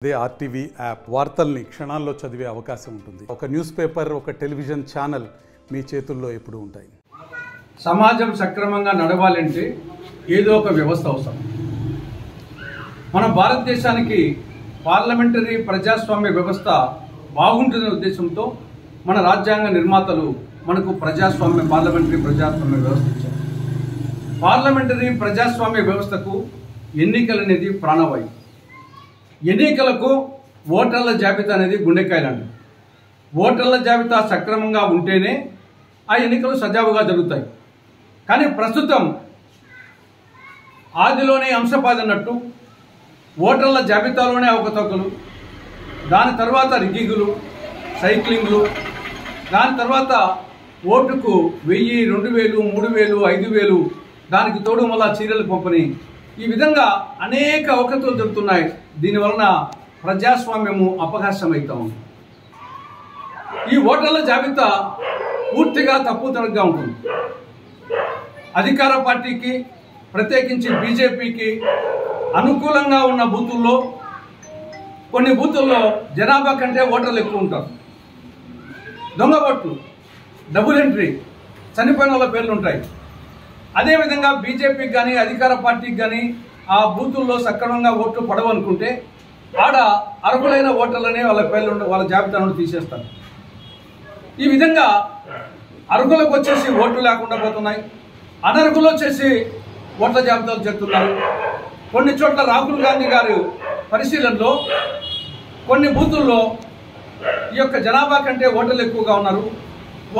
అదే RTV app వార్తల్ని క్షణాల్లో చదివే అవకాశం ఉంటుంది. ఒక న్యూస్ పేపర్, ఒక టెలివిజన్ ఛానల్ మీ చేతుల్లో ఎప్పుడూ ఉంటాయి. సమాజం సక్రమంగా నడవాలంటే ఏదో ఒక వ్యవస్థ అవసరం. మన భారతదేశానికి పార్లమెంటరీ ప్రజాస్వామ్య వ్యవస్థ బాగుంటుందనే ఉద్దేశంతో మన రాజ్యాంగ నిర్మాతలు మనకు పార్లమెంటరీ ప్రజాస్వామ్య వ్యవస్థ ఇచ్చారు. పార్లమెంటరీ ప్రజాస్వామ్య వ్యవస్థకు ఎన్నికలు అనేది ప్రాణవాయువు. ఎన్నికలకు ఓటర్ల జాబితా అనేది గుండెకాయలండి. ఓటర్ల జాబితా సక్రమంగా ఉంటేనే ఆ ఎన్నికలు సజావుగా జరుగుతాయి. కానీ ప్రస్తుతం ఆదిలోనే అంశపాదన్నట్టు ఓటర్ల జాబితాలోనే అవకతవకలు, దాని తర్వాత రిగ్గింగులు, సైక్లింగ్లు, దాని తర్వాత ఓటుకు 1000, 2000, 3000, 5000, దానికి తోడు మళ్ళా చీరలు పంపిణీ, ఈ విధంగా అనేక అవకతవకలు జరుగుతున్నాయి. దీనివలన ప్రజాస్వామ్యము అపహాస్యమవుతా ఉంది. ఈ ఓటర్ల జాబితా పూర్తిగా తప్పుతడగ్గా ఉంటుంది. అధికార పార్టీకి, ప్రత్యేకించి బీజేపీకి అనుకూలంగా ఉన్న బూతుల్లో కొన్ని బూతుల్లో జనాభా కంటే ఓటర్లు ఎక్కువ ఉంటారు. దొంగ ఓట్లు, డబుల్ ఎంట్రీ, చనిపోయిన వాళ్ళ పేర్లు ఉంటాయి. అదేవిధంగా బీజేపీకి కానీ అధికార పార్టీకి కానీ ఆ బూతుల్లో సక్రమంగా ఓట్లు పడవనుకుంటే ఆడ అర్హులైన ఓటర్లనే వాళ్ళ పేర్లు వాళ్ళ జాబితా నుండి తీసేస్తారు. ఈ విధంగా అర్హులకు వచ్చేసి ఓట్లు లేకుండా పోతున్నాయి, అనర్హులు వచ్చేసి ఓట్ల జాబితాలు చేస్తున్నారు. కొన్ని చోట్ల రాహుల్ గాంధీ గారు పరిశీలనలో కొన్ని బూతుల్లో ఈ యొక్క జనాభా కంటే ఓటర్లు ఎక్కువగా ఉన్నారు.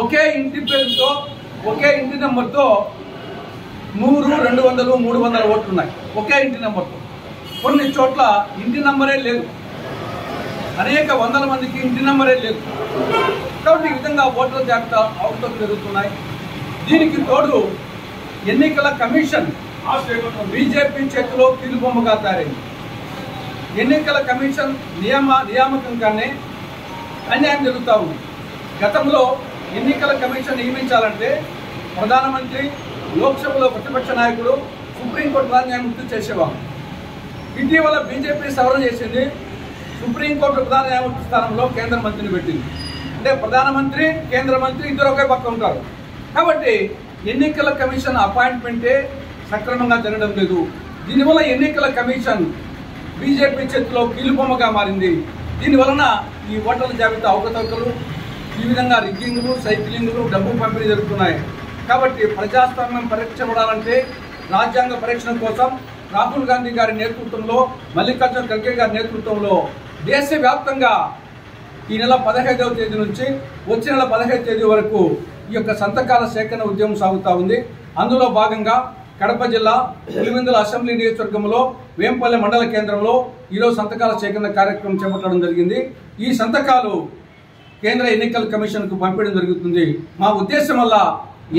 ఒకే ఇంటి పేరుతో, ఒకే ఇంటి నెంబర్తో 100, 200, 300 ఓట్లు ఉన్నాయి ఒకే ఇంటి నెంబర్తో. కొన్ని చోట్ల ఇంటి నెంబరే లేదు, అనేక వందల మందికి ఇంటి నెంబరే లేదు. కాబట్టి ఈ విధంగా ఓట్ల జాబితా అవకతవకలు జరుగుతున్నాయి. దీనికి తోడు ఎన్నికల కమిషన్ బీజేపీ చేతిలో కీలుబొమ్మగా తయారైంది. ఎన్నికల కమిషన్ నియామకంగానే అన్యాయం జరుగుతూ ఉంది. గతంలో ఎన్నికల కమిషన్ నియమించాలంటే ప్రధానమంత్రి, లోక్సభలో ప్రతిపక్ష నాయకుడు, సుప్రీంకోర్టు ప్రధాన న్యాయమూర్తి చేసేవారు. ఇటీవల బీజేపీ సవరణ చేసింది. సుప్రీంకోర్టు ప్రధాన న్యాయమూర్తి స్థానంలో కేంద్ర మంత్రిని పెట్టింది. అంటే ప్రధానమంత్రి, కేంద్ర మంత్రి ఇద్దరు ఒకే పక్క ఉంటారు. కాబట్టి ఎన్నికల కమిషన్ అపాయింట్మెంటే సక్రమంగా జరగడం లేదు. దీనివల్ల ఎన్నికల కమిషన్ బీజేపీ చేతిలో కీలుబొమ్మగా మారింది. దీనివలన ఈ ఓటర్ల జాబితా అవకతవకలు, ఈ విధంగా రిగ్గింగ్లు, సైక్లింగ్లు, డబ్బు పంపిణీ జరుగుతున్నాయి. కాబట్టి ప్రజాస్వామ్యం పరీక్షపడాలంటే రాజ్యాంగ పరీక్షణ కోసం రాహుల్ గాంధీ గారి నేతృత్వంలో, మల్లికార్జున ఖర్గే గారి నేతృత్వంలో దేశవ్యాప్తంగా ఈ నెల 15వ తేదీ నుంచి వచ్చే నెల 15వ తేదీ వరకు ఈ యొక్క సంతకాల సేకరణ ఉద్యమం సాగుతూ ఉంది. అందులో భాగంగా కడప జిల్లా పులివెందుల అసెంబ్లీ నియోజకవర్గంలో వేంపల్లె మండల కేంద్రంలో ఈరోజు సంతకాల సేకరణ కార్యక్రమం చేపట్టడం జరిగింది. ఈ సంతకాలు కేంద్ర ఎన్నికల కమిషన్కు పంపించడం జరుగుతుంది. మా ఉద్దేశం వల్ల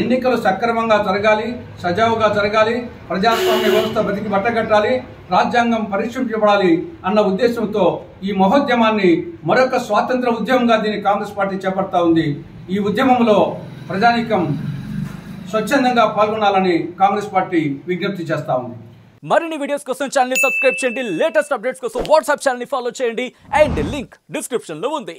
ఎన్నికలు సక్రమంగా జరగాలి, సజావుగా జరగాలి, ప్రజాస్వామ్య వ్యవస్థ బతికి బట్టగట్టాలి, రాజ్యాంగం పరీక్షించబడాలి అన్న ఉద్దేశంతో ఈ మహోద్యమాన్ని మరొక స్వాతంత్ర ఉద్యమంగా దీన్ని కాంగ్రెస్ పార్టీ చేపడతా ఉంది. ఈ ఉద్యమంలో ప్రజానీకం స్వచ్ఛందంగా పాల్గొనాలని కాంగ్రెస్ పార్టీ విజ్ఞప్తి చేస్తా ఉంది. మరిన్ని వీడియోస్ కోసం ఛానల్ ని సబ్స్క్రైబ్ చేయండి. లేటెస్ట్ అప్డేట్స్ కోసం వాట్సాప్ ఛానల్ ని ఫాలో చేయండి. అండ్ లింక్ డిస్క్రిప్షన్ లో ఉంది.